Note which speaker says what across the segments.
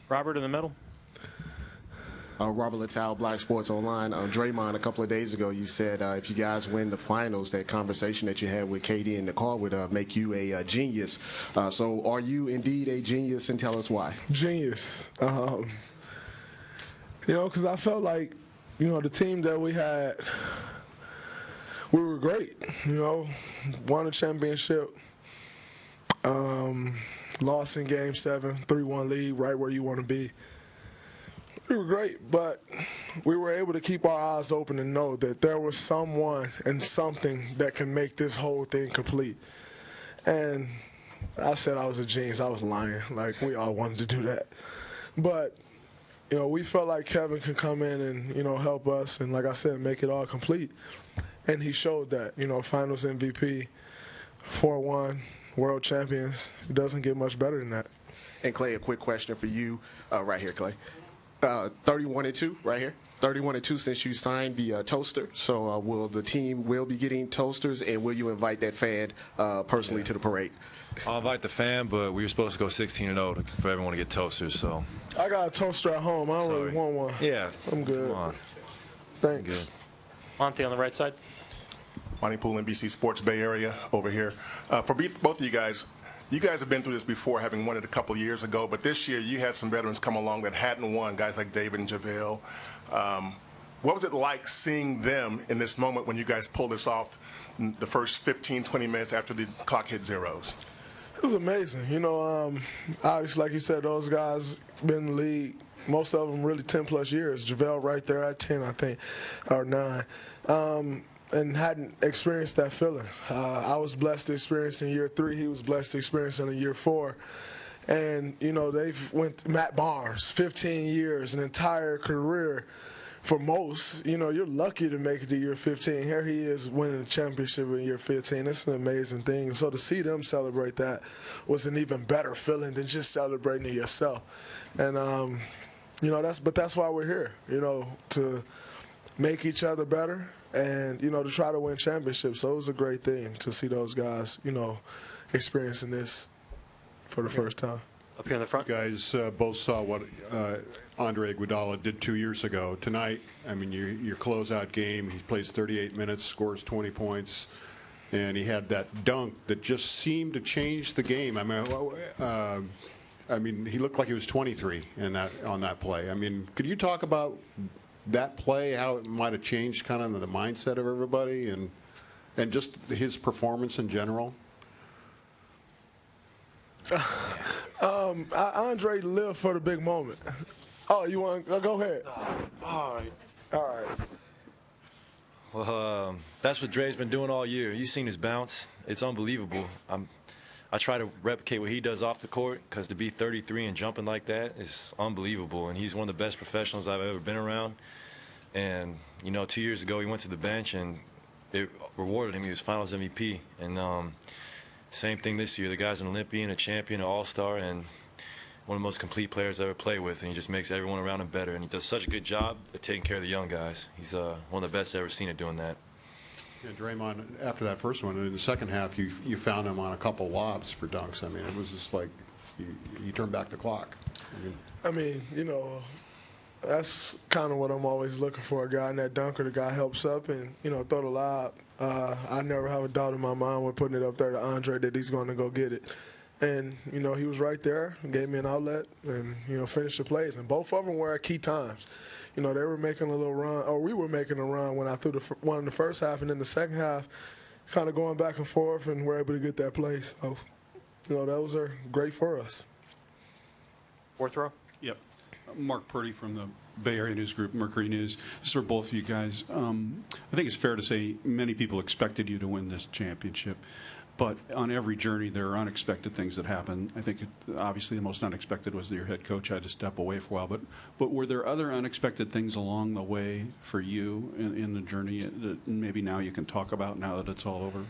Speaker 1: Robert in the middle.
Speaker 2: Robert Littell, Black Sports Online. Draymond, a couple of days ago, you said if you guys win the finals, that conversation that you had with KD in the car would make you a genius. So are you indeed a genius, and tell us why?
Speaker 3: Genius. Because I felt like, the team that we had, we were great. Won a championship. Lost in Game 7, 3-1 lead, right where you want to be. We were great, but we were able to keep our eyes open and know that there was someone and something that can make this whole thing complete. And I said I was a genius. I was lying. Like, we all wanted to do that. But, we felt like Kevin could come in and, help us and, like I said, make it all complete. And he showed that, finals MVP, 4-1. World champions. It doesn't get much better than that.
Speaker 2: And Klay, a quick question for you, right here, Klay. 31-2, right here. 31-2 since you signed the toaster. So will the team be getting toasters, and will you invite that fan personally to the parade?
Speaker 4: I'll invite the fan, but we were supposed to go 16-0 for everyone to get toasters. So
Speaker 3: I got a toaster at home. I don't really want one.
Speaker 4: Yeah,
Speaker 3: I'm good.
Speaker 4: Come on.
Speaker 3: Thanks.
Speaker 1: Monty on the right side.
Speaker 5: Monty Poole, NBC Sports Bay Area over here. For both of you guys have been through this before, having won it a couple of years ago, but this year you had some veterans come along that hadn't won, guys like David and JaVale. What was it like seeing them in this moment when you guys pulled this off the first 15, 20 minutes after the clock hit zeros?
Speaker 3: It was amazing. Obviously, like you said, those guys been in the league, most of them really 10-plus years. JaVale right there at 10, I think, or 9. And hadn't experienced that feeling. I was blessed to experience in year 3. He was blessed to experience in year 4. And, they've went Matt Barnes, 15 years, an entire career. For most, you're lucky to make it to year 15. Here he is winning a championship in year 15. It's an amazing thing. So to see them celebrate that was an even better feeling than just celebrating it yourself. And, that's why we're here, to make each other better. And, to try to win championships. So it was a great thing to see those guys, experiencing this for the first time.
Speaker 1: Up here in the front.
Speaker 6: You guys both saw what Andre Iguodala did 2 years ago. Tonight, your closeout game, he plays 38 minutes, scores 20 points, and he had that dunk that just seemed to change the game. He looked like he was 23 on that play. Could you talk about that play, how it might have changed kind of the mindset of everybody and just his performance in general?
Speaker 3: Andre lived for the big moment. Oh, you want to go ahead?
Speaker 1: All right.
Speaker 4: Well, that's what Dre's been doing all year. You've seen his bounce. It's unbelievable. I try to replicate what he does off the court, because to be 33 and jumping like that is unbelievable. And he's one of the best professionals I've ever been around. And, 2 years ago he went to the bench and it rewarded him. He was Finals MVP. And same thing this year. The guy's an Olympian, a champion, an all-star, and one of the most complete players I ever played with. And he just makes everyone around him better. And he does such a good job at taking care of the young guys. He's one of the best I've ever seen at doing that.
Speaker 6: Yeah, Draymond, after that first one, in the second half, you found him on a couple lobs for dunks. It was just like he turned back the clock.
Speaker 3: That's kind of what I'm always looking for, a guy in that dunker. The guy helps up and, throw the lob. I never have a doubt in my mind when putting it up there to Andre that he's going to go get it. And, he was right there, gave me an outlet, and, finished the plays. And both of them were at key times. They were making a little run, or we were making a run when I threw one in the first half, and then the second half, kind of going back and forth, and we're able to get that play. So, those are great for us.
Speaker 1: Fourth row.
Speaker 7: Yep. Mark Purdy from the Bay Area News Group, Mercury News. This is for both of you guys. I think it's fair to say many people expected you to win this championship. But on every journey, there are unexpected things that happen. I think obviously the most unexpected was that your head coach had to step away for a while. But were there other unexpected things along the way for you in the journey that maybe now you can talk about now that it's all over?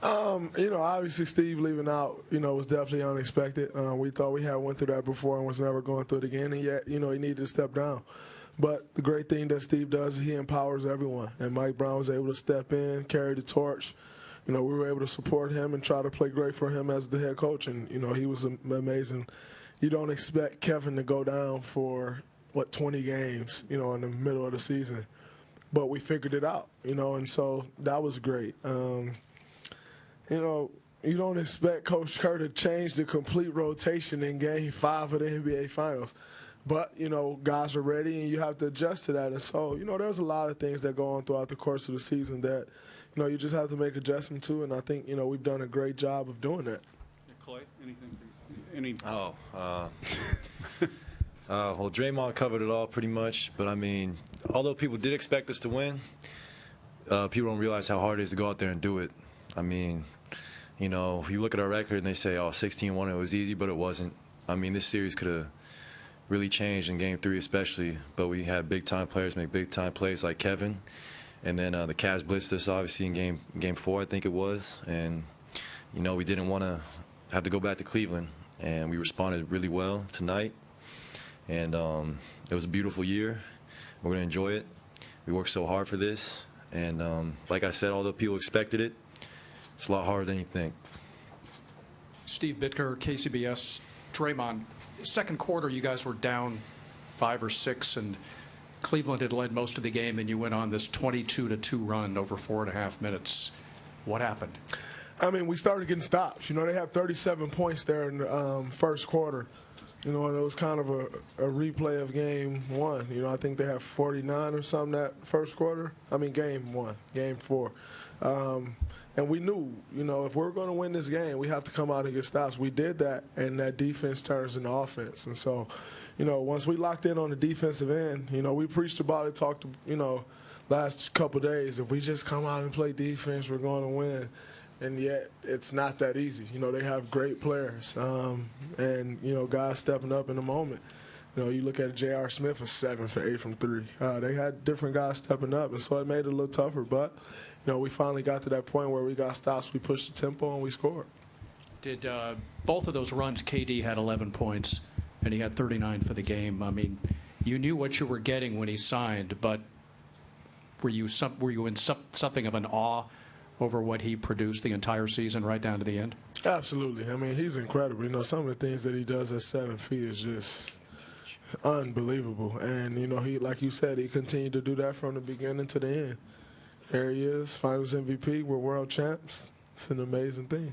Speaker 3: Obviously Steve leaving out, was definitely unexpected. We thought we had went through that before and was never going through it again, and yet, he needed to step down. But the great thing that Steve does is he empowers everyone, and Mike Brown was able to step in, carry the torch. We were able to support him and try to play great for him as the head coach, and, he was amazing. You don't expect Kevin to go down for, 20 games, in the middle of the season. But we figured it out, and so that was great. You don't expect Coach Kerr to change the complete rotation in Game 5 of the NBA Finals. But, guys are ready, and you have to adjust to that. And so, there's a lot of things that go on throughout the course of the season that, you just have to make adjustment to. And I think, we've done a great job of doing that.
Speaker 7: Klay, anything?
Speaker 4: Well, Draymond covered it all pretty much. But, I mean, although people did expect us to win, people don't realize how hard it is to go out there and do it. I mean, you look at our record and they say, 16-1, it was easy, but it wasn't. I mean, this series could have really changed in Game 3 especially, but we had big-time players make big-time plays like Kevin. And then the Cavs blitzed us, obviously, in game 4, I think it was. And, we didn't want to have to go back to Cleveland. And we responded really well tonight. And it was a beautiful year. We're going to enjoy it. We worked so hard for this. And like I said, although people expected it, it's a lot harder than you think.
Speaker 8: Steve Bitker, KCBS, Draymond. Second quarter, you guys were down 5 or 6, and Cleveland had led most of the game, and you went on this 22-2 run over 4.5 minutes. What happened?
Speaker 3: I mean, we started getting stops. They had 37 points there in the first quarter. And it was kind of a replay of Game 1. I think they had 49 or something that first quarter. I mean, Game 1, Game 4. And we knew, if we're going to win this game, we have to come out and get stops. We did that, and that defense turns into offense. And so, once we locked in on the defensive end, we preached about it, talked, last couple of days. If we just come out and play defense, we're going to win. And yet, it's not that easy. They have great players, and, guys stepping up in the moment. You look at J.R. Smith, was 7 for 8 from 3. They had different guys stepping up, and so it made it a little tougher. But, we finally got to that point where we got stops, we pushed the tempo, and we scored.
Speaker 8: Did both of those runs, KD had 11 points, and he had 39 for the game. I mean, you knew what you were getting when he signed, but were you in something of an awe over what he produced the entire season right down to the end?
Speaker 3: Absolutely. I mean, he's incredible. Some of the things that he does at 7 feet is just unbelievable. And, he, like you said, he continued to do that from the beginning to the end. There he is, Finals MVP. We're world champs. It's an amazing thing.